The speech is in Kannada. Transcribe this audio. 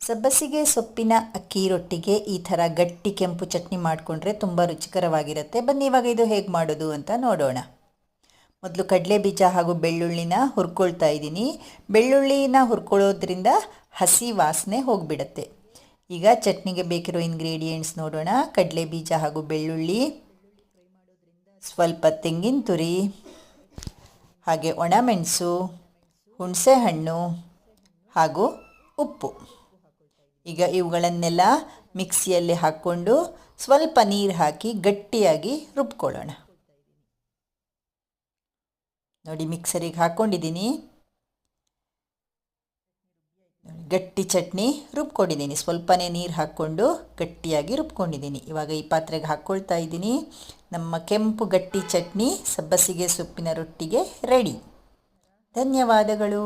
ಸಬ್ಬಸಿಗೆ ಸೊಪ್ಪಿನ ಅಕ್ಕಿ ರೊಟ್ಟಿಗೆ ಈ ಥರ ಗಟ್ಟಿ ಕೆಂಪು ಚಟ್ನಿ ಮಾಡಿಕೊಂಡ್ರೆ ತುಂಬ ರುಚಿಕರವಾಗಿರುತ್ತೆ. ಬನ್ನಿ ಇವಾಗ ಇದು ಹೇಗೆ ಮಾಡೋದು ಅಂತ ನೋಡೋಣ. ಮೊದಲು ಕಡಲೆ ಬೀಜ ಹಾಗೂ ಬೆಳ್ಳುಳ್ಳಿನ ಹುರ್ಕೊಳ್ತಾ ಇದ್ದೀನಿ. ಬೆಳ್ಳುಳ್ಳಿನ ಹುರ್ಕೊಳ್ಳೋದ್ರಿಂದ ಹಸಿ ವಾಸನೆ ಹೋಗಿಬಿಡುತ್ತೆ. ಈಗ ಚಟ್ನಿಗೆ ಬೇಕಿರೋ ಇಂಗ್ರೀಡಿಯೆಂಟ್ಸ್ ನೋಡೋಣ. ಕಡಲೆ ಬೀಜ ಹಾಗೂ ಬೆಳ್ಳುಳ್ಳಿ, ಸ್ವಲ್ಪ ತೆಂಗಿನ ತುರಿ, ಹಾಗೆ ಒಣಮೆಣಸು, ಹುಣಸೆಹಣ್ಣು ಹಾಗೂ ಉಪ್ಪು. ಈಗ ಇವುಗಳನ್ನೆಲ್ಲ ಮಿಕ್ಸಿಯಲ್ಲಿ ಹಾಕ್ಕೊಂಡು ಸ್ವಲ್ಪ ನೀರು ಹಾಕಿ ಗಟ್ಟಿಯಾಗಿ ರುಬ್ಕೊಳ್ಳೋಣ. ನೋಡಿ, ಮಿಕ್ಸರಿಗೆ ಹಾಕ್ಕೊಂಡಿದ್ದೀನಿ. ಗಟ್ಟಿ ಚಟ್ನಿ ರುಬ್ಕೊಂಡಿದ್ದೀನಿ. ಸ್ವಲ್ಪನೇ ನೀರು ಹಾಕ್ಕೊಂಡು ಗಟ್ಟಿಯಾಗಿ ರುಬ್ಕೊಂಡಿದ್ದೀನಿ. ಇವಾಗ ಈ ಪಾತ್ರೆಗೆ ಹಾಕ್ಕೊಳ್ತಾ ಇದ್ದೀನಿ. ನಮ್ಮ ಕೆಂಪು ಗಟ್ಟಿ ಚಟ್ನಿ ಸಬ್ಬಸಿಗೆ ಸೊಪ್ಪಿನ ರೊಟ್ಟಿಗೆ ರೆಡಿ. ಧನ್ಯವಾದಗಳು.